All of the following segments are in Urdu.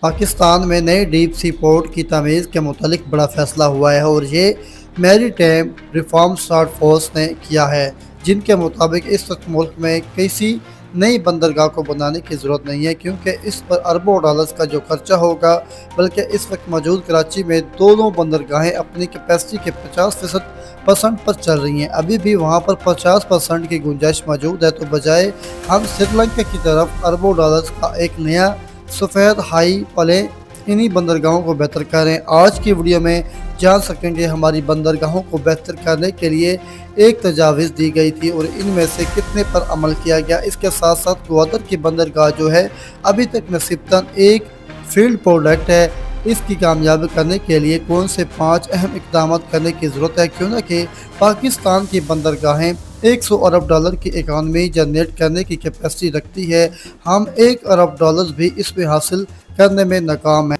پاکستان میں نئے ڈیپ سی پورٹ کی تعمیر کے متعلق بڑا فیصلہ ہوا ہے اور یہ میری ٹائم ریفارم ٹاسک فورس نے کیا ہے، جن کے مطابق اس وقت ملک میں کسی نئی بندرگاہ کو بنانے کی ضرورت نہیں ہے، کیونکہ اس پر اربوں ڈالرز کا جو خرچہ ہوگا، بلکہ اس وقت موجود کراچی میں دونوں بندرگاہیں اپنی کیپیسٹی کے 50% پر چل رہی ہیں۔ ابھی بھی وہاں پر 50% کی گنجائش موجود ہے، تو بجائے ہم سری لنکا کی طرف اربوں ڈالرز کا ایک نیا سفید ہائی پلے انہی بندرگاہوں کو بہتر کریں۔ آج کی ویڈیو میں جان سکیں گے ہماری بندرگاہوں کو بہتر کرنے کے لیے ایک تجاویز دی گئی تھی اور ان میں سے کتنے پر عمل کیا گیا۔ اس کے ساتھ ساتھ گوادر کی بندرگاہ جو ہے ابھی تک نسبتاً ایک فیلڈ پروڈکٹ ہے، اس کی کامیاب کرنے کے لیے کون سے 5 اہم اقدامات کرنے کی ضرورت ہے، کیوں نہ کہ پاکستان کی بندرگاہیں 100 ارب ڈالر کی اکانومی جنریٹ کرنے کی کیپیسٹی رکھتی ہے، ہم 1 ارب ڈالرز بھی اس میں حاصل کرنے میں ناکام ہیں۔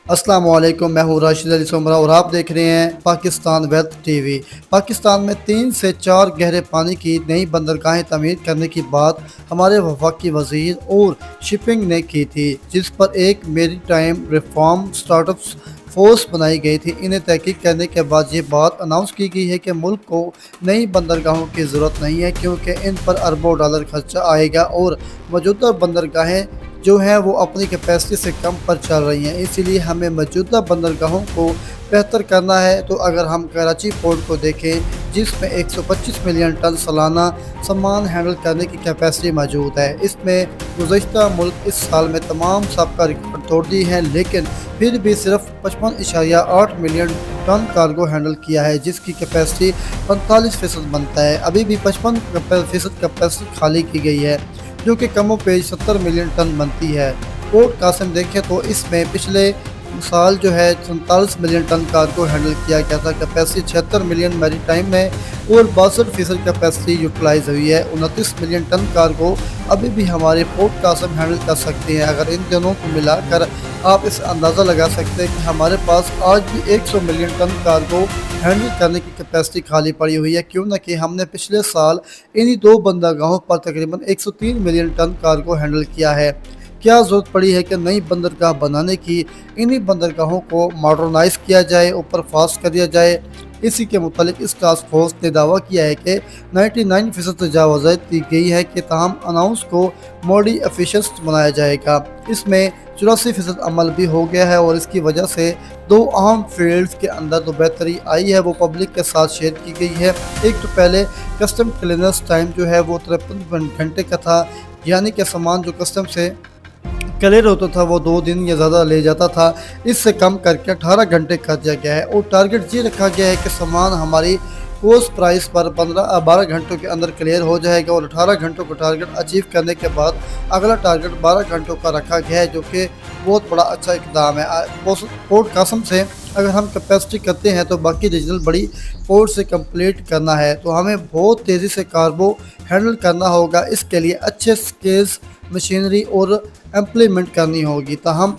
السلام علیکم، میں ہوں راشد علی سومرا اور آپ دیکھ رہے ہیں Pakistan wealth T V. Pakistan میں 3 سے 4 گہرے پانی کی نئی بندرگاہیں تعمیر کرنے کی بات ہمارے وفاقی وزیر اور شپنگ نے کی تھی، جس پر ایک میری ٹائم ریفارم ٹاسک فورس بنائی گئی تھی۔ انہیں تحقیق کرنے کے بعد یہ بات اناؤنس کی گئی ہے کہ ملک کو نئی بندرگاہوں کی ضرورت نہیں ہے، کیونکہ ان پر اربوں ڈالر خرچہ آئے گا اور موجودہ بندرگاہیں جو ہیں وہ اپنی کیپیسٹی سے کم پر چل رہی ہیں۔ اسی لیے ہمیں موجودہ بندرگاہوں کو بہتر کرنا ہے۔ تو اگر ہم کراچی پورٹ کو دیکھیں، جس میں 125 ملین ٹن سالانہ سامان ہینڈل کرنے کی کیپیسٹی موجود ہے، اس میں گزشتہ ملک اس سال میں تمام سابقہ ریکارڈ توڑ دی ہیں، لیکن پھر بھی صرف 55.8 ملین ٹن کارگو ہینڈل کیا ہے، جس کی کیپیسٹی 45% بنتا ہے۔ ابھی بھی 55% کیپیسٹی خالی کی گئی ہے، جو کہ کم و بیش 70 ملین ٹن بنتی ہے۔ پورٹ قاسم دیکھیں تو اس میں پچھلے سال جو ہے 47 ملین ٹن کارگو ہینڈل کیا گیا تھا، کیپیسٹی 76 ملین میری ٹائم میں اور 62% کیپیسٹی یوٹیلائز ہوئی ہے۔ 29 ملین ٹن کارگو ابھی بھی ہمارے پورٹ قاسم ہینڈل کر سکتے ہیں۔ اگر ان دونوں کو ملا کر آپ اس اندازہ لگا سکتے ہیں کہ ہمارے پاس آج بھی 100 ملین ٹن کارگو ہینڈل کرنے کی کیپیسٹی خالی پڑی ہوئی ہے، کیوں نہ کہ ہم نے پچھلے سال انہی 2 بندرگاہوں پر تقریباً 103 ملین ٹن کارگو ہینڈل کیا ہے۔ کیا ضرورت پڑی ہے کہ نئی بندرگاہ بنانے کی؟ انہی بندرگاہوں کو ماڈرنائز کیا جائے، اوپر فاسٹ کر دیا جائے۔ اسی کے متعلق اس ٹاسک فورس نے دعویٰ کیا ہے کہ 99% تجاوزات دی گئی ہے کہ تاہم اناؤنس کو موڈی ایفیشنٹ بنایا جائے گا۔ اس میں 84% عمل بھی ہو گیا ہے اور اس کی وجہ سے 2 اہم فیلڈز کے اندر جو بہتری آئی ہے وہ پبلک کے ساتھ شیئر کی گئی ہے۔ ایک تو پہلے کسٹم کلیئرنس ٹائم جو ہے وہ 53 گھنٹے کا تھا، یعنی کہ سامان جو کسٹم سے کلیئر ہوتا تھا وہ 2 دن یا زیادہ لے جاتا تھا، اس سے کم کر کے 18 گھنٹے کر دیا گیا ہے اور ٹارگٹ یہ رکھا گیا ہے کہ سامان ہماری کوسٹ پرائس پر 12 گھنٹوں کے اندر کلیئر ہو جائے گا اور 18 گھنٹوں کا ٹارگٹ اچیو کرنے کے بعد اگلا ٹارگٹ 12 گھنٹوں کا رکھا گیا ہے، جو کہ بہت بڑا اچھا اقدام ہے۔ پورٹ قاسم سے اگر ہم کیپیسٹی کرتے ہیں تو باقی ریجنل بڑی پورٹ سے کمپلیٹ کرنا ہے، تو ہمیں بہت تیزی سے کارگو ہینڈل کرنا ہوگا۔ اس کے لیے اچھے سکیلز، مشینری اور امپلیمنٹ کرنی ہوگی۔ تاہم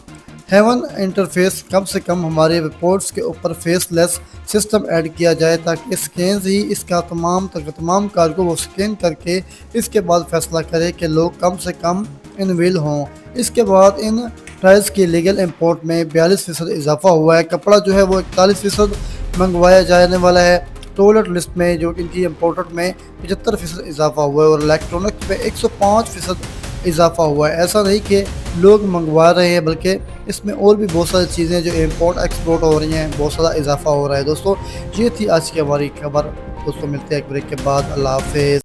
ہیون انٹرفیس کم سے کم ہمارے پورٹس کے اوپر فیس لیس سسٹم ایڈ کیا جائے، تاکہ سکینز ہی اس کا تمام کارگو وہ سکین کر کے اس کے بعد فیصلہ کرے کہ لوگ کم سے کم انویل ہوں۔ اس کے بعد ان ٹائرز کی لیگل امپورٹ میں 42% اضافہ ہوا ہے۔ کپڑا جو ہے وہ 41% منگوایا جانے والا ہے۔ ٹوائلٹ لسٹ میں جو ان کی امپورٹڈ میں 75% اضافہ ہوا ہے اور الیکٹرونکس میں 105% اضافہ ہوا ہے۔ ایسا نہیں کہ لوگ منگوا رہے ہیں، بلکہ اس میں اور بھی بہت ساری چیزیں جو امپورٹ ایکسپورٹ ہو رہی ہیں، بہت سارا اضافہ ہو رہا ہے۔ دوستو یہ تھی آج کی ہماری خبر۔ دوستو ملتے ہیں ایک بریک کے بعد۔ اللہ حافظ۔